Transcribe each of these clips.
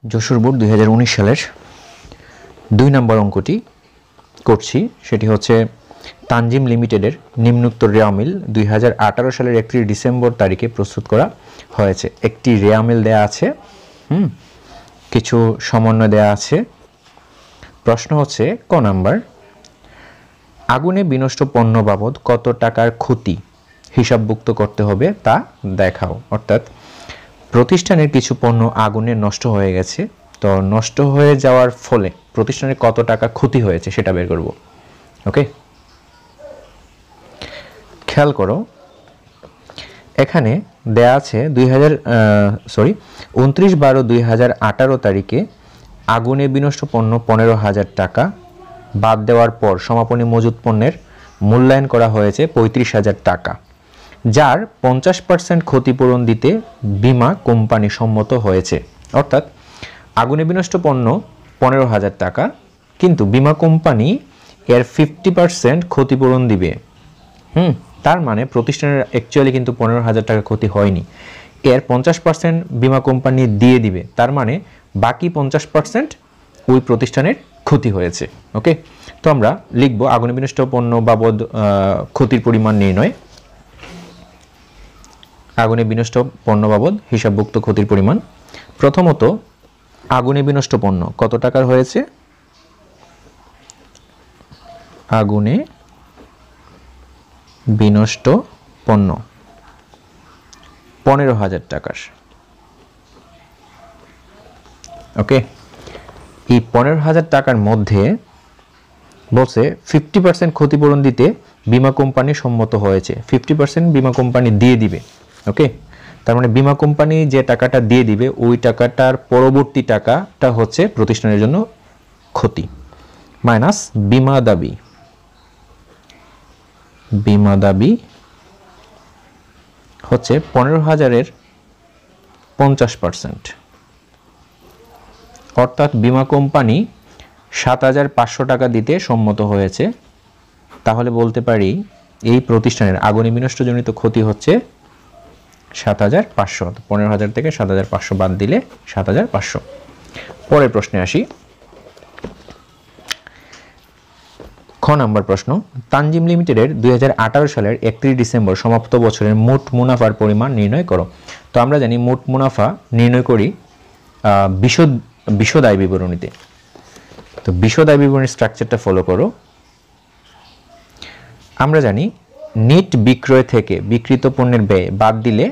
Jessore board 2019 সালের 2 নম্বর অঙ্কটি করছি। সেটি হচ্ছে তানজিম লিমিটেডের নিম্নোক্ত রেওয়া মিল 2018 সালের 31 ডিসেম্বর তারিখে প্রস্তুত করা হয়েছে। একটি রেওয়া মিল দেয়া আছে, কিছু সমন্বয় দেয়া আছে। প্রশ্ন হচ্ছে ক নাম্বার, আগুনে বিনষ্ট পণ্য বাবদ কত টাকার ক্ষতি হিসাবভুক্ত করতে হবে তা দেখাও। অর্থাৎ প্রতিষ্ঠানের কিছু পণ্য আগুনে নষ্ট হয়ে গেছে, তো নষ্ট হয়ে যাওয়ার ফলে প্রতিষ্ঠানের কত টাকা ক্ষতি হয়েছে সেটা বের করব। ওকে, খেয়াল করো, এখানে দেয়া আছে 29/12/2018 তারিখে আগুনে বিনষ্ট পণ্য 15,000 টাকা বাদ দেওয়ার পর সমাপনী মজুত পণ্যের মূল্যায়ন করা হয়েছে 35,000 টাকা, যার 50% ক্ষতিপূরণ দিতে বীমা কোম্পানি সম্মত হয়েছে। অর্থাৎ আগুনে বিনষ্ট পণ্য 15,000 টাকা, কিন্তু বীমা কোম্পানি এর 50% ক্ষতিপূরণ দিবে। তার মানে প্রতিষ্ঠানের অ্যাকচুয়ালি কিন্তু 15,000 টাকা ক্ষতি হয়নি, এর 50% বীমা কোম্পানি দিয়ে দিবে। তার মানে বাকি 50% ওই প্রতিষ্ঠানের ক্ষতি হয়েছে। ওকে, তো আমরা লিখব আগুনে বিনষ্ট পণ্য বাবদ ক্ষতির পরিমাণ নির্ণয়। আগুনে বিনষ্ট পণ্য বাবদ হিসাবভুক্ত ক্ষতির পরিমাণ। প্রথমত আগুনে বিনষ্ট পণ্য কত টাকার হয়েছে? আগুনে বিনষ্ট পণ্য 15,000 টাকার। ওকে, এই 15,000 টাকার মধ্যে বলছে 50% ক্ষতিপূরণ দিতে বীমা কোম্পানি সম্মত হয়েছে। 50% বীমা কোম্পানি দিয়ে দিবে। ওকে, তার মানে বীমা কোম্পানি যে টাকাটা দিয়ে দিবে ওই টাকাটার পরবর্তী টাকাটা হচ্ছে প্রতিষ্ঠানের জন্য ক্ষতি, মাইনাস বীমা দাবি। বীমা দাবি হচ্ছে 15,000-এর 50%, অর্থাৎ বীমা কোম্পানি 7,500 টাকা দিতে সম্মত হয়েছে। তাহলে বলতে পারি এই প্রতিষ্ঠানের আগুনে বিনষ্টজনিত ক্ষতি হচ্ছে 7,500। 15,000 থেকে 7,500 বাদ দিলে 7,500। পরের প্রশ্নে আসি। খ নাম্বার প্রশ্ন, তানজিম লিমিটেডের 2018 সালের 31 ডিসেম্বর সমাপ্ত বছরের মোট মুনাফার পরিমাণ নির্ণয় করো। তো আমরা জানি মোট মুনাফা নির্ণয় করি বিশদ আয় বিবরণীতে। তো বিশদ আয় বিবরণীর স্ট্রাকচারটা ফলো করো। আমরা জানি নেট বিক্রয় থেকে বিক্রিত পণ্যের ব্যয় বাদ দিলে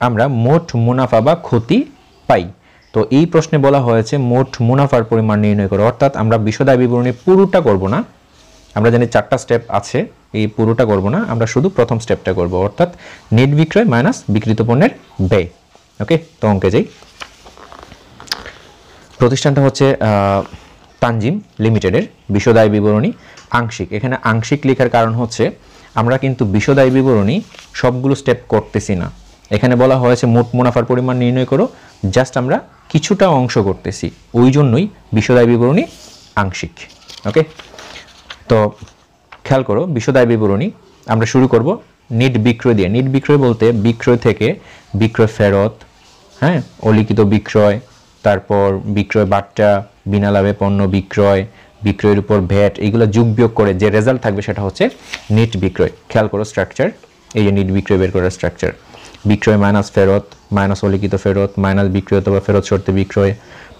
আমরা মোট মুনাফা বা ক্ষতি পাই। তো এই প্রশ্নে বলা হয়েছে মোট মুনাফার পরিমাণ নির্ণয় করো। অর্থাৎ আমরা বিশদ আয় বিবরণী পুরোটা করব না, আমরা জানি 4টা স্টেপ আছে, এই পুরোটা করব না, আমরা শুধু প্রথম স্টেপটা করব, অর্থাৎ নেট বিক্রয় মাইনাস বিক্রিত পণ্যের ব্যয়। ওকে, তো অঙ্কে যাই। প্রতিষ্ঠানটা হচ্ছে তানজিম লিমিটেডের। বিশদ আয় বিবরণী আংশিক। এখানে আংশিক লেখার কারণ হচ্ছে আমরা কিন্তু বিশদ আয় বিবরণী সবগুলো স্টেপ করতেছি না। এখানে বলা হয়েছে মোট মুনাফার পরিমাণ নির্ণয় করো, জাস্ট আমরা কিছুটা অংশ করতেছি, ওই জন্যই বিশদ আয় বিবরণী আংশিক। ওকে, তো খেয়াল করো, বিশদ আয় বিবরণী আমরা শুরু করব নেট বিক্রয় দিয়ে। নেট বিক্রয় বলতে বিক্রয় থেকে বিক্রয় ফেরত, অলিখিত বিক্রয়, তারপর বিক্রয় বাট্টা, বিনা লাভে পণ্য বিক্রয়, বিক্রয়ের উপর ভ্যাট, এইগুলো যোগ বিয়োগ করে যে রেজাল্ট থাকবে সেটা হচ্ছে নেট বিক্রয়। খেয়াল করো স্ট্রাকচার, এই যে নেট বিক্রয় বের করার স্ট্রাকচার। বিক্রয় মাইনাস ফেরত, মাইনাস অলিখিত ফেরত, মাইনাস বিক্রয় অথবা ফেরত শর্তে বিক্রয়,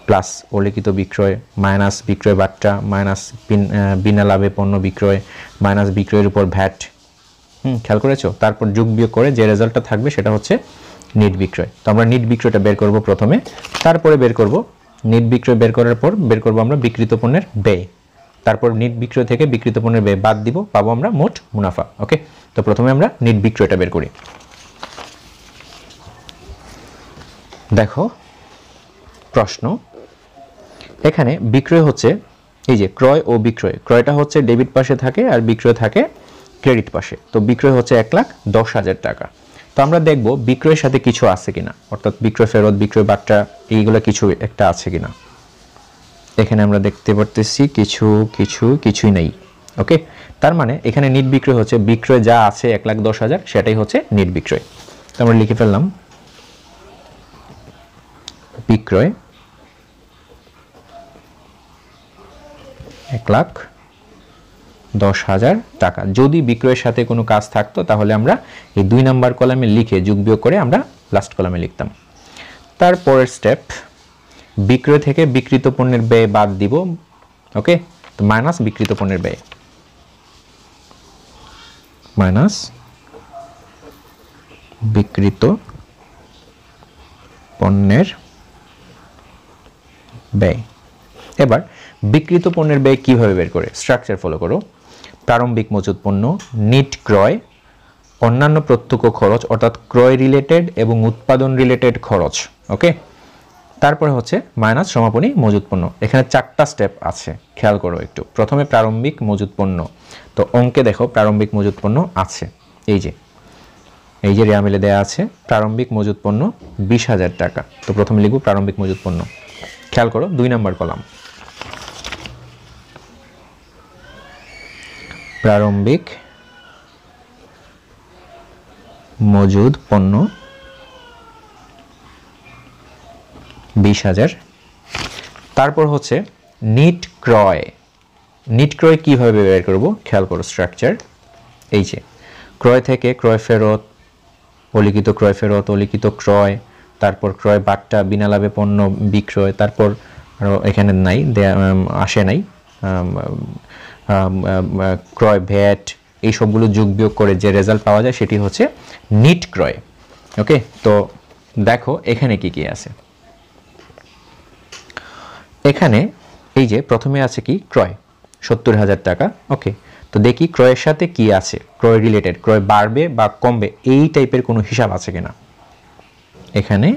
প্লাস অলিখিত বিক্রয়, মাইনাস বিক্রয় বাট্টা, মাইনাস বিনা লাভে পণ্য বিক্রয়, মাইনাস বিক্রয়ের উপর ভ্যাট। খেয়াল করেছো? তারপর যোগ বিয়োগ করে যে রেজাল্টটা থাকবে সেটা হচ্ছে নেট বিক্রয়। তো আমরা নেট বিক্রয়টা বের করব প্রথমে, তারপরে বের করব নেট বিক্রয় বের করার পর বের করব আমরা বিক্রিত পণ্যের ব্যয়, তারপর নেট বিক্রয় থেকে বিক্রিত পণ্যের ব্যয় বাদ দিব, পাবো আমরা মোট মুনাফা। ওকে, তো প্রথমে আমরা নেট বিক্রয়টা বের করি। দেখো প্রশ্ন, এখানে বিক্রয় হচ্ছে এই যে ক্রয় ও বিক্রয়। ক্রয়টা হচ্ছে ডেবিট পাশে থাকে আর বিক্রয় থাকে ক্রেডিট পাশে। তো বিক্রয় হচ্ছে 1,10,000 টাকা। তো আমরা দেখব বিক্রয়ের সাথে কিছু আছে কিনা, অর্থাৎ বিক্রয় ফেরত, বিক্রয় বাট্টা, এইগুলো কিছু একটা আছে কিনা। এখানে আমরা দেখতে পারতেছি কিছুই নেই। ওকে, তার মানে এখানে নেট বিক্রয় হচ্ছে বিক্রয় যা আছে 1,10,000 সেটাই হচ্ছে নেট বিক্রয়। তো আমরা লিখে ফেললাম বিক্রয় 1,10,000 টাকা। যদি বিক্রয়ের সাথে কোনো কাজ থাকতো তাহলে আমরা এই 2 নাম্বার কলামে লিখে যোগ বিয়োগ করে আমরা লাস্ট কলামে লিখতাম। তারপরের স্টেপ, বিক্রয় থেকে বিক্রিত পণ্যের ব্যয় বাদ দিব। ওকে, তো মাইনাস বিক্রিত পণ্যের ব্যয়, মাইনাস বিক্রিত পণ্যের ব্যয়। এবার বিক্রিত পণ্যের ব্যয় কিভাবে বের করে, স্ট্রাকচার ফলো করো। প্রারম্ভিক মজুত পণ্য, নিট ক্রয়, অন্যান্য প্রত্যক্ষ খরচ অর্থাৎ ক্রয় রিলেটেড এবং উৎপাদন রিলেটেড খরচ। ওকে, তারপরে হচ্ছে মাইনাস সমাপনী মজুত পণ্য। এখানে 4টা স্টেপ আছে, খেয়াল করো একটু। প্রথমে প্রারম্ভিক মজুত পণ্য, তো অঙ্কে দেখো প্রারম্ভিক মজুত পণ্য আছে, এই যে রেয়া মিলে দেওয়া আছে প্রারম্ভিক মজুত পণ্য 20,000 টাকা। তো প্রথমে লিখব প্রারম্ভিক মজুত পণ্য। খেয়াল করো 2 নাম্বার কলাম, প্রারম্ভিক মজুদ পণ্য 20,000। তারপর হচ্ছে নিট ক্রয়। নিট ক্রয় কিভাবে বের করব, খেয়াল করো স্ট্রাকচার। এই যে ক্রয় থেকে ক্রয় ফেরত, অলিখিত ক্রয় ফেরত, অলিখিত ক্রয়, তারপর ক্রয় বাট্টা, বিনা লাভে পণ্য বিক্রয়, তারপর এখানে নাই আসে নাই ক্রয় ভ্যাট, এই সবগুলো যোগ বিয়োগ করে যে রেজাল্ট পাওয়া যায় সেটি হচ্ছে নিট ক্রয়। ওকে, তো দেখো এখানে কি কি আছে। এখানে এই যে প্রথমে আছে কি ক্রয় 70,000 টাকা। ওকে, তো দেখি ক্রয়ের সাথে কি আছে, ক্রয় রিলেটেড, ক্রয় বাড়বে বা কমবে এই টাইপের কোনো হিসাব আছে কিনা। এখানে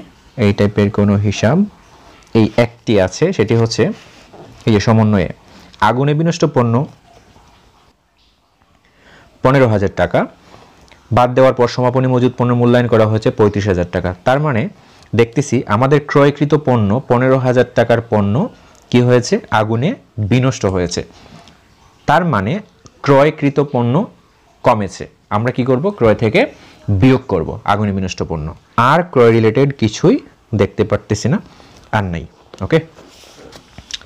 এই টাইপের কোনো হিসাব এই একটি আছে, সেটি হচ্ছে এই যে সমন্বয়ে আগুনে বিনষ্ট পণ্য 15,000 টাকা, বাদ দেওয়ার পর সমাপনী মজুদ পণ্য মূল্যায়ন করা হয়েছে 35,000 টাকা। তার মানে দেখতেছি আমাদের ক্রয়কৃত পণ্য 15,000 টাকার পণ্য কি হয়েছে, আগুনে বিনষ্ট হয়েছে। তার মানে ক্রয়কৃত পণ্য কমেছে। আমরা কি করব, ক্রয় থেকে বিয়োগ করব আগুনে বিনষ্ট পণ্য। আর ক্রয় রিলেটেড কিছুই দেখতে পারতেছি না, আর নাই। ওকে,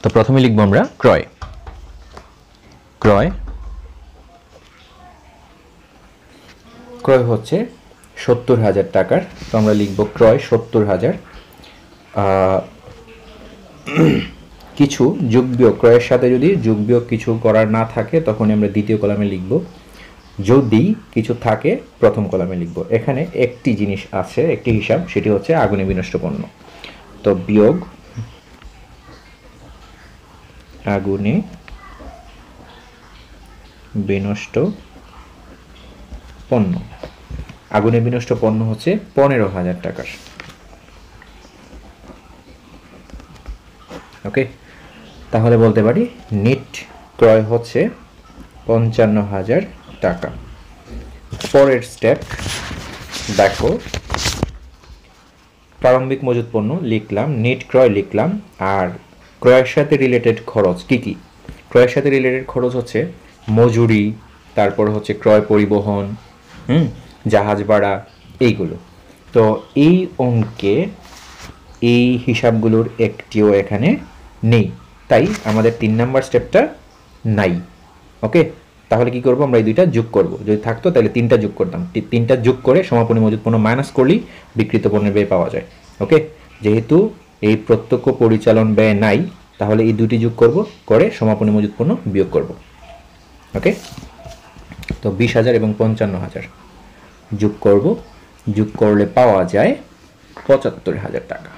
তো প্রথমে লিখব আমরা ক্রয়। ক্রয় ক্রয় হচ্ছে 70,000 টাকার, তো আমরা লিখব ক্রয় 70,000। কিছু যোগ বিয়োগ, ক্রয়ের সাথে যদি যোগ বিয়োগ কিছু করার না থাকে তখন আমরা দ্বিতীয় কলামে লিখব, যদি কিছু থাকে প্রথম কলামে লিখব। এখানে একটি জিনিস আছে, একটি হিসাব, সেটি হচ্ছে আগুনে বিনষ্ট পণ্য। তো বিয়োগ আগুনে বিনষ্ট পণ্য। আগুনে বিনষ্ট পণ্য হচ্ছে 15,000 টাকার। ওকে, তাহলে বলতে পারি নিট ক্রয় হচ্ছে 55,000 টাকা। পরের স্টেপ দেখো, প্রারম্ভিক মজুদ পণ্য লিখলাম, নিট ক্রয় লিখলাম, আর ক্রয়ের সাথে রিলেটেড খরচ কি কি। ক্রয়ের সাথে রিলেটেড খরচ হচ্ছে মজুরি, তারপর হচ্ছে ক্রয় পরিবহন, জাহাজ ভাড়া, এইগুলো। তো এই অঙ্কে এই হিসাবগুলোর একটিও এখানে নেই, তাই আমাদের 3 নাম্বার স্টেপটা নাই। ওকে, তাহলে কি করব, আমরা এই দুইটা যোগ করব। যদি থাকতো তাহলে 3টা যোগ করতাম, 3টা যোগ করে সমাপনী মজুদ পণ্য মাইনাস করলেই বিক্রিত পণ্যের ব্যয় পাওয়া যায়। ওকে, যেহেতু এই প্রত্যক্ষ পরিচালন ব্যয় নাই, তাহলে এই দুটি যোগ করব, করে সমাপনী মজুদ পণ্য বিয়োগ করব। ওকে, তো 20,000 এবং 55,000 যোগ করব, যোগ করলে পাওয়া যায় 75,000 টাকা।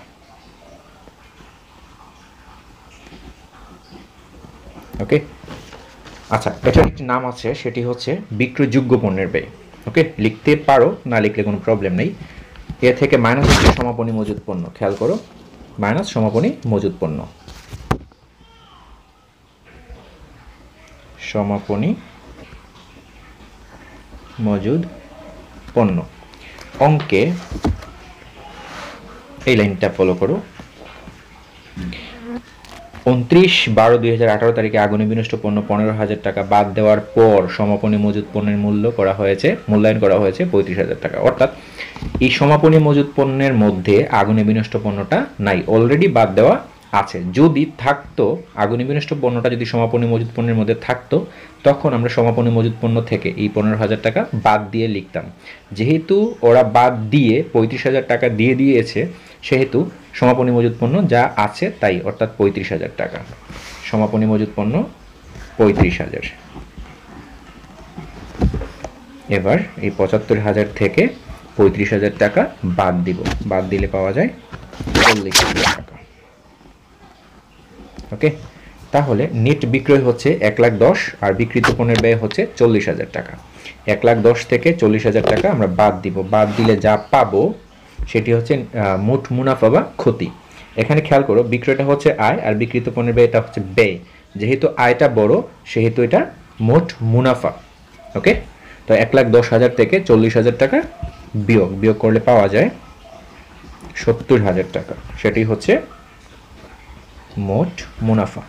ওকে, আচ্ছা, এটার একটি নাম আছে, সেটি হচ্ছে বিক্রয়যোগ্য পণ্যের ব্যয়। ওকে, লিখতে পারো, না লিখলে কোনো প্রবলেম নেই। এ থেকে মাইনাস হচ্ছে সমাপনী মজুদ পণ্য। খেয়াল করো, মাইনাস সমাপনী মজুদ পণ্য, সমাপনী মজুদ পণ্য। অঙ্কে এই লাইনটা ফলো করো, 29/12/2018 তারিখে আগুনে বিনষ্ট পণ্য 15,000 টাকা বাদ দেওয়ার পর সমাপনী মজুদ পণ্যের মূল্যায়ন করা হয়েছে 35,000 টাকা। অর্থাৎ এই সমাপনী মজুদ পণ্যের মধ্যে আগুনে বিনষ্ট পণ্যটা নাই, অলরেডি বাদ দেওয়া আছে। যদি থাকতো আগুনে বিনষ্ট পণ্যটা যদি সমাপনী মজুদ পণ্যের মধ্যে থাকতো, তখন আমরা সমাপনী মজুদ পণ্য থেকে এই 15,000 টাকা বাদ দিয়ে লিখতাম। যেহেতু ওরা বাদ দিয়ে 35,000 টাকা দিয়ে দিয়েছে, সেহেতু সমাপনী মজুদ পণ্য যা আছে তাই, অর্থাৎ 35,000 টাকা। সমাপনী মজুদ পণ্য 35,000। এবার এই 75,000 থেকে 35,000 টাকা বাদ দিব, বাদ দিলে পাওয়া যায় 40,000 টাকা। ওকে, তাহলে নেট বিক্রয় হচ্ছে 1,10,000 আর বিক্রিত পণ্যের ব্যয় হচ্ছে 40,000 টাকা। 1,10,000 থেকে 40,000 টাকা আমরা বাদ দিব, বাদ দিলে যা পাবো সেটি হচ্ছে মোট মুনাফা বা ক্ষতি। এখানে খেয়াল করো, বিক্রয়টা হচ্ছে আয় আর বিক্রিত পণ্যের ব্যয়টা হচ্ছে ব্যয়। যেহেতু আয়টা বড় সেহেতু এটা মোট মুনাফা। ওকে, তো 1,10,000 থেকে 40,000 টাকা বিয়োগ করলে পাওয়া যায় 70,000 টাকা। সেটি হচ্ছে মোট মুনাফা।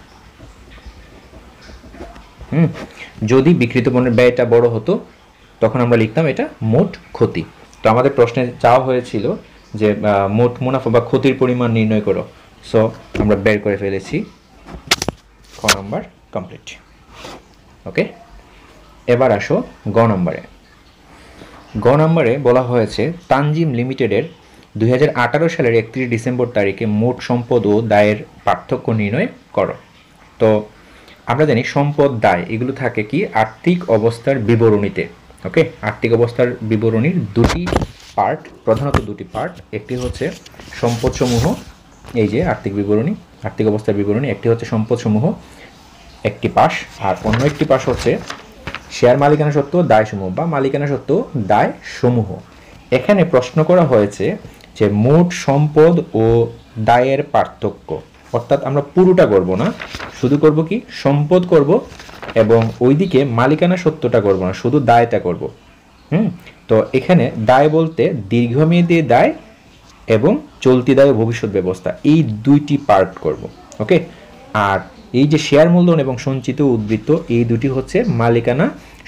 যদি বিক্রিত পণ্যের ব্যয়টা বড় হতো তখন আমরা লিখতাম এটা মোট ক্ষতি। তো আমাদের প্রশ্নে চাওয়া হয়েছিল যে মোট মুনাফা বা ক্ষতির পরিমাণ নির্ণয় করো, সো আমরা বের করে ফেলেছি। খ নম্বর কমপ্লিট। ওকে, এবার আসো গ নম্বরে। গ নম্বরে বলা হয়েছে তানজিম লিমিটেডের 2018 সালের 31 ডিসেম্বর তারিখে মোট সম্পদ ও দায়ের পার্থক্য নির্ণয় করো। তো আমরা জানি সম্পদ দায় এগুলো থাকে কি আর্থিক অবস্থার বিবরণীতে। ওকে, আর্থিক অবস্থার বিবরণীর দুটি পার্ট, প্রধানত দুটি পার্ট। একটি হচ্ছে সম্পদসমূহ, এই যে আর্থিক বিবরণী, আর্থিক অবস্থার বিবরণী। একটি হচ্ছে সম্পদসমূহ একটি পাশ, আর অন্য একটি পাশ হচ্ছে শেয়ার মালিকানা সত্ত্ব দায়সমূহ বা মালিকানা সত্ত্ব দায় সমূহ। এখানে প্রশ্ন করা হয়েছে যে মোট সম্পদ ও দায়ের পার্থক্য, অর্থাৎ আমরা পুরোটা করব না, শুধু করব কি সম্পদ করব এবং ওইদিকে মালিকানা সত্ত্বটা করব না, শুধু দায়টা করব। তো এখানে দায় বলতে দীর্ঘমেয়াদী দায় এবং চলতি দায় ও ভবিষ্যৎ ব্যবস্থা, এই দুইটি পার্ট করব। ওকে, আর এই যে শেয়ার মূলধন এবং সঞ্চিত উদ্বৃত্ত, এই দুটি হচ্ছে মালিকানা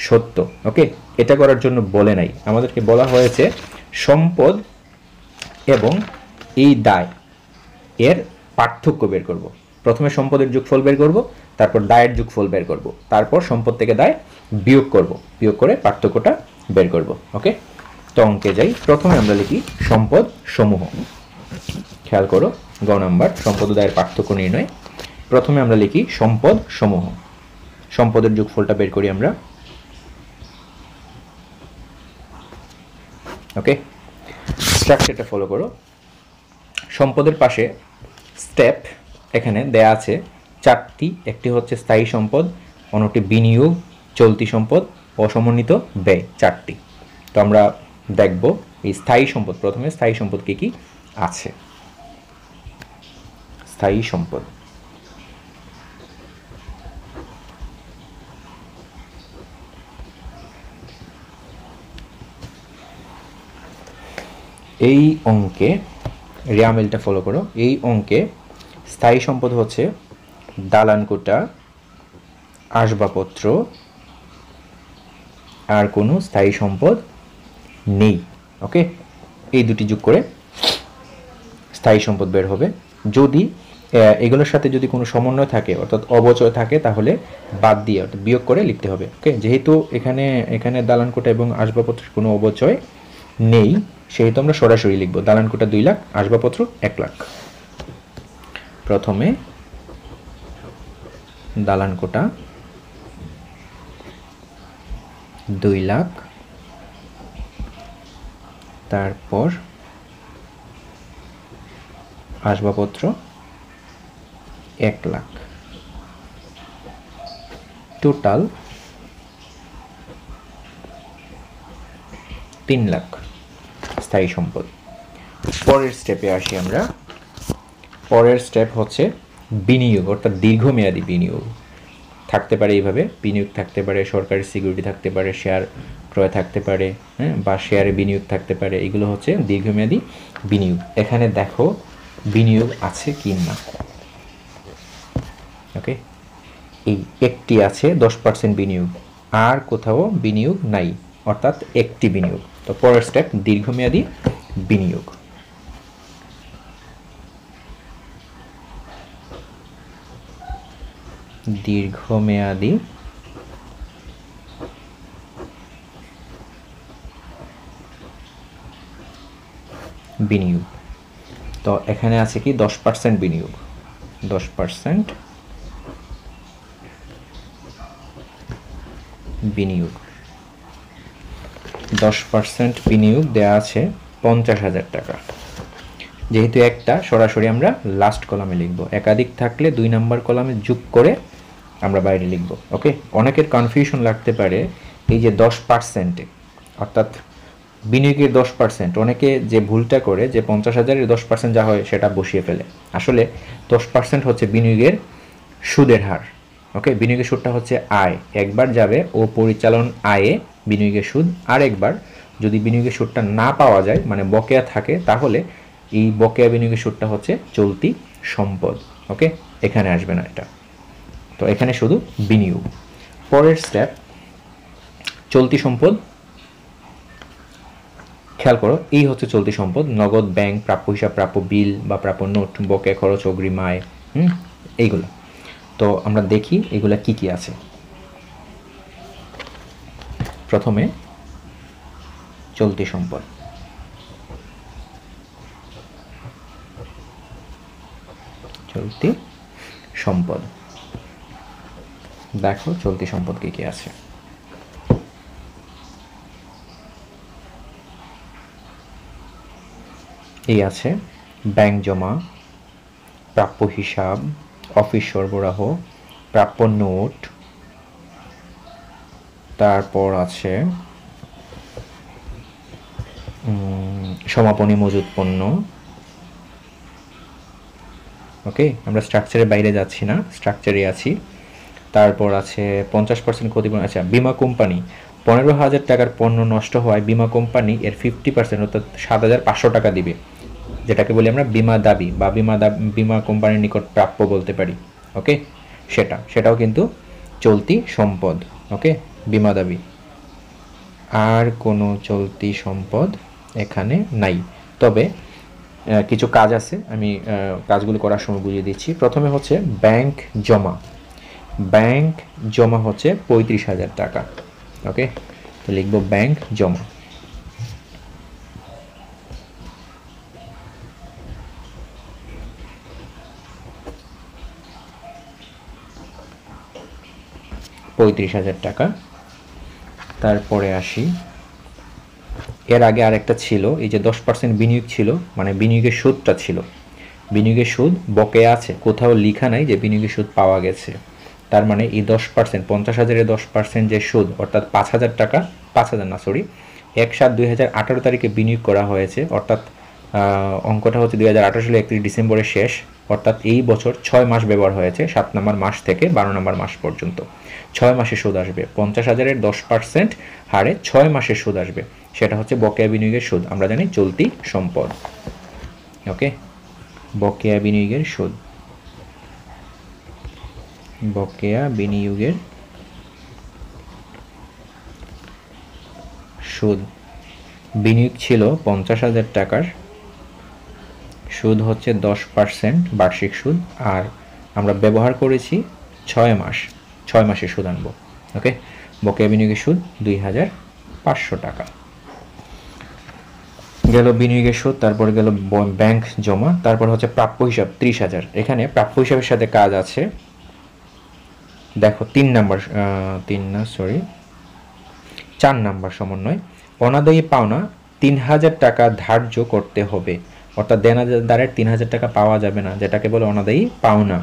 সত্ত্ব। ওকে, এটা করার জন্য বলে নাই, আমাদেরকে বলা হয়েছে সম্পদ এবং এই দায় এর পার্থক্য বের করব। প্রথমে সম্পদের যোগফল বের করব, তারপর দায়ের যোগফল বের করব, তারপর সম্পদ থেকে দায় বিয়োগ করব, বিয়োগ করে পার্থক্যটা বের করব। ওকে, তো অঙ্কে যাই। প্রথমে আমরা লিখি সম্পদ সমূহ। খেয়াল করো, গ নাম্বার সম্পদ ও দায়ের পার্থক্য নির্ণয়। প্রথমে আমরা লিখি সম্পদ সমূহ, সম্পদের যোগফলটা বের করি আমরা। ওকে, স্ট্রাকচারটা ফলো করো। সম্পদের পাশে স্টেপ এখানে দেয়া আছে চারটি। একটি হচ্ছে স্থায়ী সম্পদ, অন্যটি বিনিয়োগ, চলতি সম্পদ, অসমন্বিত ব্যয়, চারটি। তো আমরা দেখব এই স্থায়ী সম্পদ। প্রথমে স্থায়ী সম্পদ কি কি আছে। স্থায়ী সম্পদ, এই অঙ্কে রিয়ামেলটা ফলো করো। এই অঙ্কে স্থায়ী সম্পদ হচ্ছে দালান কোঠা, আসবাবপত্র, আর কোনো স্থায়ী সম্পদ নেই। ওকে, এই দুটি যোগ করে স্থায়ী সম্পদ বের হবে। যদি এগুলোর সাথে যদি কোনো সমন্বয় থাকে অর্থাৎ অবচয় থাকে তাহলে বাদ দিয়ে অর্থাৎ বিয়োগ করে লিখতে হবে। ওকে, যেহেতু এখানে দালান কোঠা এবং আসবাবপত্রের কোনো অবচয় নেই সেহেতু আমরা সরাসরি লিখব দালান কোঠা 2 লাখ, আসবাবপত্র 1 লাখ। প্রথমে দালান কোঠা 2 লাখ, তারপর আসবাবপত্র 1 লাখ, টোটাল 3 লাখ স্থায়ী সম্পদ। পরের স্টেপে আসি আমরা। পরের স্টেপ হচ্ছে বিনিয়োগ, অর্থাৎ দীর্ঘমেয়াদী বিনিয়োগ। থাকতে পারে এইভাবে, বিনিয়োগ থাকতে পারে সরকারি সিকিউরিটি, থাকতে পারে শেয়ার ক্রয় থাকতে পারে, বা শেয়ারে বিনিয়োগ থাকতে পারে। এগুলো হচ্ছে দীর্ঘমেয়াদী বিনিয়োগ। এখানে দেখো বিনিয়োগ আছে কি না। ওকে, এই একটি আছে 10% বিনিয়োগ, আর কোথাও বিনিয়োগ নাই, অর্থাৎ একটি বিনিয়োগ। তো পরের স্টেপ দীর্ঘমেয়াদী বিনিয়োগ। দীর্ঘমেয়াদী বিনিয়োগ। তো এখানে আছে কি 10% বিনিয়োগ, 10% বিনিয়োগ, 10% বিনিয়োগ দেয়া আছে 50,000 টাকা। যেহেতু একটা, সরাসরি আমরা লাস্ট কলামে লিখব, একাধিক থাকলে 2 নাম্বার কলামে যোগ করে আমরা বাইরে লিখব। ওকে, অনেকের কনফিউশন লাগতে পারে এই যে 10%, অর্থাৎ বিনিয়োগের 10%, অনেকে যে ভুলটা করে যে 50,000-এর 10% যা হয় সেটা বসিয়ে ফেলে। আসলে 10% হচ্ছে বিনিয়োগের সুদের হার। ওকে, বিনিয়োগের সুদটা হচ্ছে আয়, একবার যাবে ও পরিচালন আয়ে বিনিয়োগের সুদ, আর একবার যদি বিনিয়োগের সুদটা না পাওয়া যায় মানে বকেয়া থাকে, তাহলে এই বকেয়া বিনিয়োগের সুদটা হচ্ছে চলতি সম্পদ। ওকে, এখানে আসবে না এটা। তো এখানে শুধু বিনিয়োগ। পরের স্টেপ চলতি সম্পদ। খেয়াল করো, এই হচ্ছে চলতি সম্পদ, নগদ, ব্যাংক, প্রাপ্য হিসাব, প্রাপ্য বিল বা প্রাপ্য নোট, বকেয়া খরচ, অগ্রিম আয়, এইগুলো। তো আমরা দেখি এগুলা কি কি আছে। প্রথমে চলতি সম্পদ। চলতি সম্পদ, দেখো চলতি সম্পদ কি কি আছে। এই আছে ব্যাংক জমা, প্রাপ্য হিসাব, অফিস সরবরাহ, প্রাপ্য নোট, তারপর আছে সমাপনী মজুত পণ্য। ওকে, আমরা স্ট্রাকচারের বাইরে যাচ্ছি না, স্ট্রাকচারে আছি। তারপর আছে 50% ক্ষতিপূরণ। আচ্ছা, বিমা কোম্পানি 15,000 টাকার পণ্য নষ্ট হওয়ায় বিমা কোম্পানি এর 50% অর্থাৎ 7,500 টাকা দিবে, যেটাকে বলি আমরা বিমা দাবি বা বিমা কোম্পানির নিকট প্রাপ্য বলতে পারি। ওকে, সেটাও কিন্তু চলতি সম্পদ। ওকে, বিমা দাবি। আর কোনো চলতি সম্পদ এখানে নাই, তবে কিছু কাজ আছে, আমি কাজগুলো করার সময় বুঝিয়ে দিচ্ছি। প্রথমে হচ্ছে ব্যাংক জমা। ব্যাংক জমা হচ্ছে 35,000 টাকা। ওকে, তো লিখব ব্যাংক জমা। টাকা। তারপরে আসি, এর আগে আরেকটা ছিল, এই যে 10% বিনিয়োগ ছিল, মানে বিনিয়োগের সুদটা ছিল, বিনিয়োগের সুদ বকেয়া আছে, কোথাও লেখা নাই যে বিনিয়োগের সুদ পাওয়া গেছে। তার মানে এই 10%, 50,000-এর 10% যে সুদ, অর্থাৎ 5,000 টাকা, 5,000 না সরি, 1/7/2018 তারিখে বিনিয়োগ করা হয়েছে, অর্থাৎ অঙ্কটা হচ্ছে 2018 সালে 31 ডিসেম্বরের শেষ, অর্থাৎ এই বছর 6 মাস ব্যবহার হয়েছে, 7 নম্বর মাস থেকে 12 নম্বর মাস পর্যন্ত 6 মাসের সুদ আসবে। 50,000-এর 10% হারে 6 মাসের সুদ আসবে, সেটা হচ্ছে বকেয়া বিনিয়োগের সুদ, আমরা জানি চলতি সম্পদ। ওকে, বকেয়া বিনিয়োগের সুদ, বকেয়া বিনিয়োগের সুদ। বিনিয়োগ ছিল 50,000 টাকার, সুদ হচ্ছে 10% বার্ষিক সুদ, আর আমরা ব্যবহার করেছি 6 মাস, 6 মাসের সুদ আনবো। ওকে, বকেয়া বিনিয়োগের সুদ 2,500 টাকা গেল বিনিয়োগের সুদ। তারপরে গেল ব্যাংক জমা। তারপর হচ্ছে প্রাপ্য হিসাব 30,000। এখানে প্রাপ্য হিসাবের সাথে কাজ আছে, দেখো 4 নাম্বার সমন্বয়। অনাদায়ী পাওনা 3,000 টাকা ধার্য করতে হবে, অর্থাৎ দেনাদারের 3,000 টাকা পাওয়া যাবে না, যেটাকে বলে অনাদায়ী পাওনা।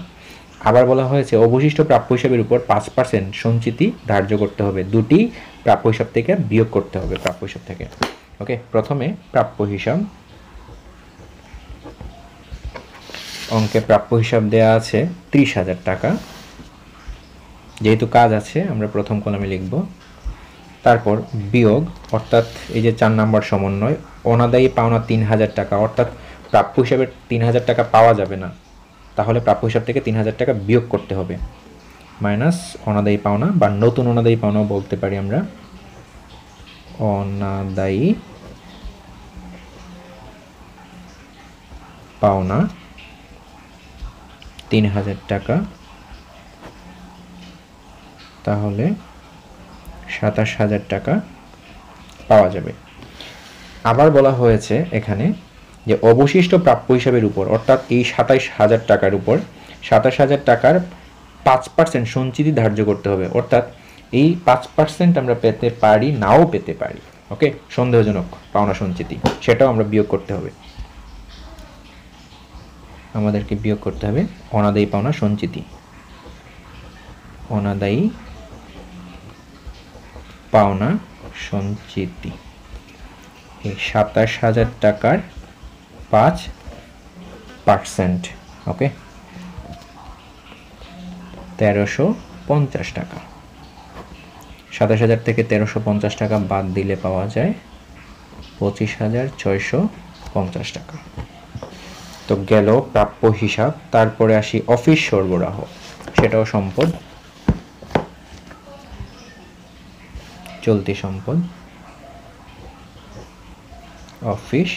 আবার বলা হয়েছে অবশিষ্ট প্রাপ্য হিসাবের উপর 5% সঞ্চিতি ধার্য করতে হবে, দুটি প্রাপ্য হিসাব থেকে বিয়োগ করতে হবে, প্রাপ্য হিসাব থেকে। ওকে, প্রথমে প্রাপ্য হিসাব। অঙ্কে প্রাপ্য হিসাব দেয়া আছে 30,000 টাকা, যেহেতু কাজ আছে আমরা প্রথম কলামে লিখব। তারপর বিয়োগ, অর্থাৎ এই যে 4 নাম্বার সমন্বয়, অনাদায়ী পাওনা 3,000 টাকা, অর্থাৎ প্রাপ্য হিসাবে 3,000 টাকা পাওয়া যাবে না, তাহলে প্রাপ্য হিসাব থেকে 3,000 টাকা বিয়োগ করতে হবে, মাইনাস অনাদায়ী পাওনা বা নতুন অনাদায়ী পাওনাও বলতে পারি আমরা। অনাদায়ী পাওনা 3,000 টাকা তাহলে 27,000 টাকা পাওয়া যাবে। আবার বলা হয়েছে এখানে যে অবশিষ্ট প্রাপ্য হিসাবের উপর, অর্থাৎ এই 27,000 টাকার উপর 27,000 টাকার 5% সঞ্চিতি ধার্য করতে হবে, অর্থাৎ এই 5% আমরা পেতে পারি, নাও পেতে পারি। ওকে, সন্দেহজনক পাওনা সঞ্চিতি, সেটাও আমরা বিয়োগ করতে হবে। আমাদেরকে বিয়োগ করতে হবে অনাদায়ী পাওনা সঞ্চিতি, অনাদায়ী পাওনা সঞ্চিতি এই 27,000 টাকার 5%। ওকে, 1350 টাকা। 27,000 থেকে 1350 টাকা বাদ দিলে পাওয়া যায় 25,650 টাকা। তো গেল প্রাপ্য হিসাব। তারপরে আসি অফিস সরবরাহ, সেটাও সম্পদ, চলতি সম্পদ। অফিস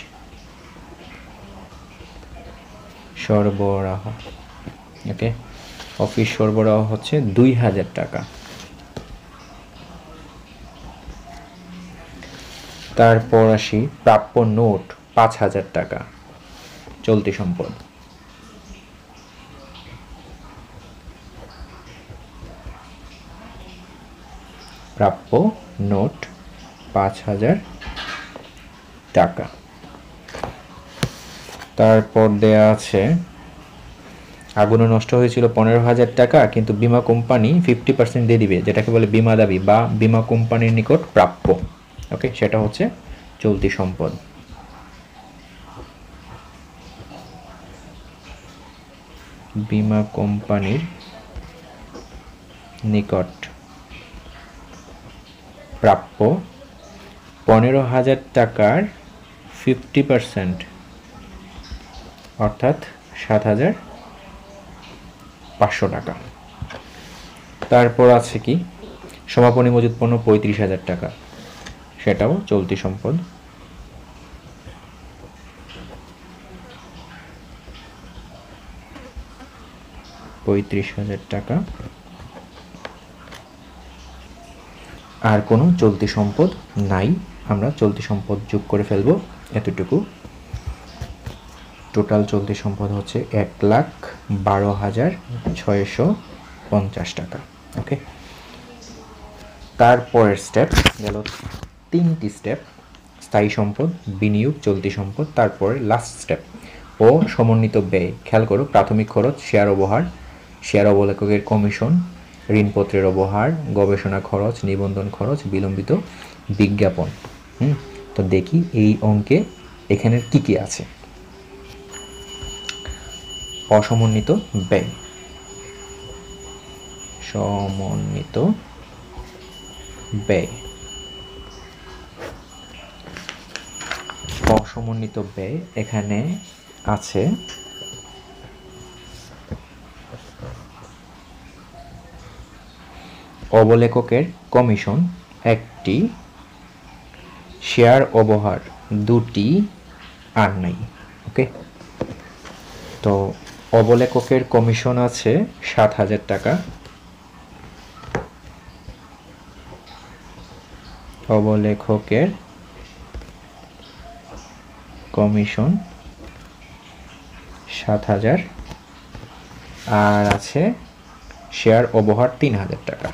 সরবরাহ, ওকে, অফিস সরবরাহ হচ্ছে 2,000 টাকা। তারপর আসি প্রাপ্য নোট 5,000 টাকা, চলতি সম্পদ। প্রাপ্য নোট 5,000 টাকা। তারপর দেয়া আছে আগুনে নষ্ট হয়েছিল 15,000 টাকা, কিন্তু বীমা কোম্পানি 50% দিয়ে দিবে, যেটাকে বলে বীমা দাবি বা বীমা কোম্পানির নিকট প্রাপ্য। ওকে, সেটা হচ্ছে চলতি সম্পদ। বীমা কোম্পানির নিকট প্রাপ্য 15,000 টাকার 50%, অর্থাৎ 7,500 টাকা। তারপর আছে কি সমাপনী মজুত পণ্য 35,000 টাকা, সেটাও চলতি সম্পদ। টাকা। আর কোনো চলতি সম্পদ নাই, আমরা চলতি সম্পদ যোগ করে ফেলবো এতটুকু। টোটাল চলতি সম্পদ হচ্ছে 1,12,650 টাকা। ওকে, তারপরের স্টেপ গেল 3টি স্টেপ, স্থায়ী সম্পদ, বিনিয়োগ, চলতি সম্পদ। তারপরে লাস্ট স্টেপ ও সমন্বিত ব্যয়। খেয়াল করো, প্রাথমিক খরচ, শেয়ার অবহার, শেয়ার অবলেখকের কমিশন, ঋণপত্রের অবহার, গবেষণা খরচ, নিবন্ধন খরচ, বিলম্বিত বিজ্ঞাপন। তো দেখি এই অঙ্কে এখানে কি কি আছে। অসমন্বিত ব্যয়, সমন্বিত ব্যয়, অসমন্বিত ব্যয় এখানে আছে অবলেখকের কমিশন 1টি, শেয়ার অবহার 2টি, আর নাই। ওকে, তো অবলেখকের কমিশন আছে 7,000 টাকা, অবলেখকের কমিশন 7,000, আর আছে শেয়ার অবহার 3,000 টাকা।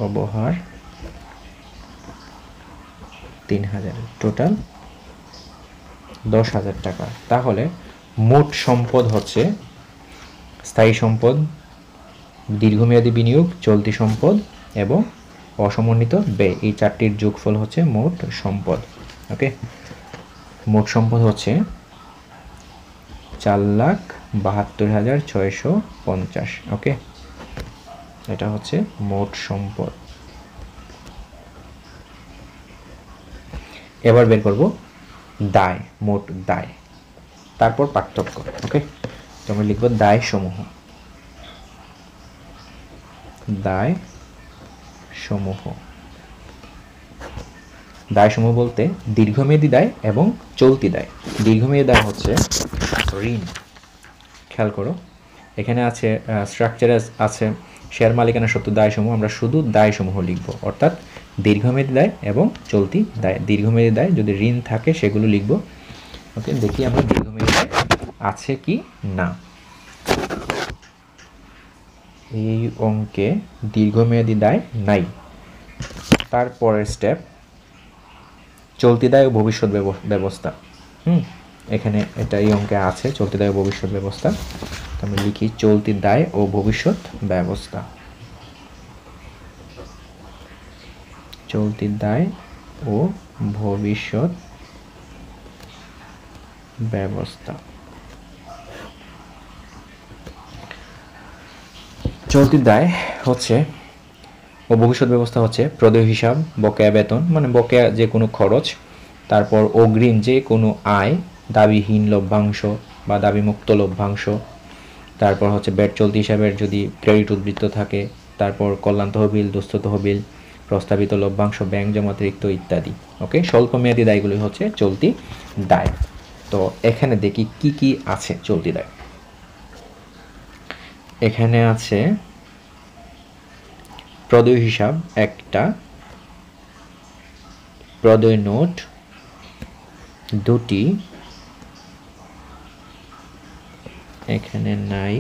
অবহার 3,000, টোটাল 10,000 টাকা। তাহলে মোট সম্পদ হচ্ছে স্থায়ী সম্পদ, দীর্ঘমেয়াদী বিনিয়োগ, চলতি সম্পদ এবং অসমন্বিত ব্যয়, এই 4টির যোগফল হচ্ছে মোট সম্পদ। ওকে, মোট সম্পদ হচ্ছে 4,72,650। ওকে, এটা হচ্ছে মোট সম্পদ। এবার বের করব দায়, মোট দায়, তারপর পার্থক্য। ওকে, তোমরা লিখব দায় সমূহ, দায় সমূহ। দায় সমূহ বলতে দীর্ঘমেয়াদী দায় এবং চলতি দায়। দীর্ঘমেয়াদী দায় হচ্ছে ঋণ, খেয়াল করো, এখানে আছে স্ট্রাকচারে আছে শেয়ার মালিকানা সত্ত্ব দায়সমূহ, আমরা শুধু দায়সমূহ লিখব, অর্থাৎ দীর্ঘমেয়াদী দায় এবং চলতি দায়। দীর্ঘমেয়াদী দায় যদি ঋণ থাকে সেগুলো লিখব। ওকে, দেখি আমরা দীর্ঘমেয়াদী দায় আছে কি না। এই অঙ্কে দীর্ঘমেয়াদী দায় নাই। তারপরের স্টেপ চলতি দায় ও ভবিষ্যৎ ব্যবস্থা। এখানে এটা এই অঙ্কে আছে চলতি দায় ও ভবিষ্যৎ ব্যবস্থা। আমি লিখি চলতি দায় ও ভবিষ্যৎ ব্যবস্থা। চলতি দায় ও ভবিষ্যৎ ব্যবস্থা। চলতি দায় হচ্ছে ও ভবিষ্যৎ ব্যবস্থা হচ্ছে প্রদেয় হিসাব, বকেয়া বেতন মানে বকেয়া যে কোনো খরচ, তারপর অগ্রিম যে কোনো আয়, দাবিহীন লভ্যাংশ বা দাবিমুক্ত লভ্যাংশ, তারপর হচ্ছে ব্যাট চলতি হিসাবের যদি ক্রেডিট উদ্বৃত্ত থাকে, তারপর কল্যাণ তহবিল, দুস্থ তহবিল, প্রস্তাবিত লভ্যাংশ, ব্যাংক জমাতিরিক্ত ইত্যাদি। ওকে, স্বল্পমেয়াদী দায়গুলি হচ্ছে চলতি দায়। তো এখানে দেখি কি কি আছে চলতি দায়। এখানে আছে প্রদেয় হিসাব একটা, প্রদেয় নোট দুটি, এখানে নাই।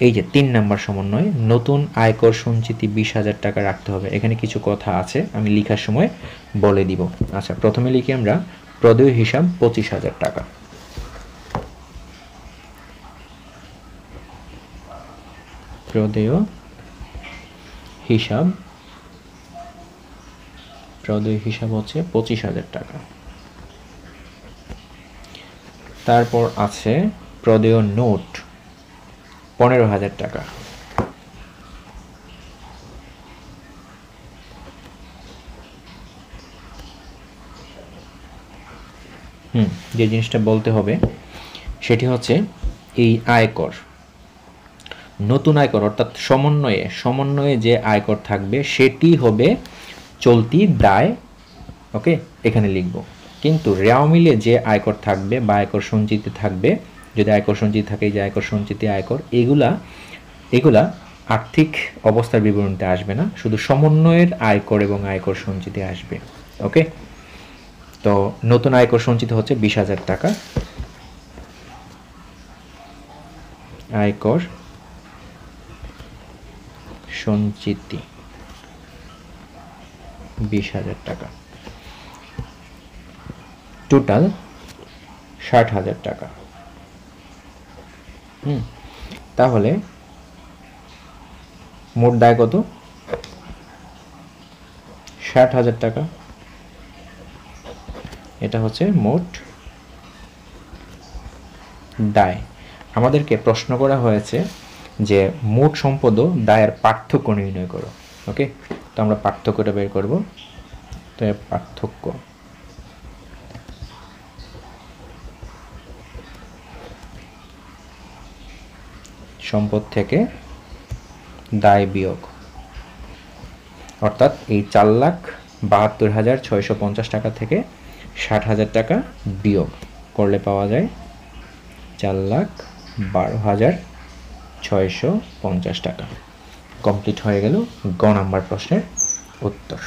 এই যে 3 নাম্বার সমন্বয়, নতুন আয়কর সঞ্চিতি 20,000 টাকা রাখতে হবে। এখানে কিছু কথা আছে, আমি লেখার সময় বলে দিব। আচ্ছা, প্রথমে লিখি আমরা প্রদেয় হিসাব 25,000 টাকা। প্রদেয় হিসাব হচ্ছে 25,000 টাকা। তারপর আছে প্রদেয় নোট 15,000 টাকা। যে জিনিসটা বলতে হবে সেটি হচ্ছে এই আয়কর, নতুন আয়কর অর্থাৎ সমন্বয়ে যে আয়কর থাকবে সেটি হবে চলতি দায়। ওকে, এখানে লিখব। কিন্তু রেওয়া মিলে যে আয়কর থাকবে বা আয়কর সঞ্চিতি থাকবে, যদি আয়কর সঞ্চিতি থাকে, যে আয়কর সঞ্চিতি আয়কর, এগুলা আর্থিক অবস্থার বিবরণীতে আসবে না, শুধু সমন্বয়ের আয়কর এবং আয়কর সঞ্চিতি আসবে। ওকে, তো নতুন আয়কর সঞ্চিতি হচ্ছে 20,000 টাকা। আয়কর সঞ্চিতি 20,000 টাকা। টোটাল 60,000 টাকা। তাহলে মোট দায় কত? 60,000 টাকা। এটা হচ্ছে মোট দায়। আমাদেরকে প্রশ্ন করা হয়েছে যে মোট সম্পদ ও দায়ের পার্থক্য নির্ণয় করো। ওকে, তো আমরা পার্থক্যটা বের করব। তো পার্থক্য সম্পদ থেকে দায় বিয়োগ, অর্থাৎ এই 4,72,650 টাকা থেকে 60,000 টাকা বিয়োগ করলে পাওয়া যায় 4,12,650 টাকা। কমপ্লিট হয়ে গেল গ নাম্বার প্রশ্নের উত্তর।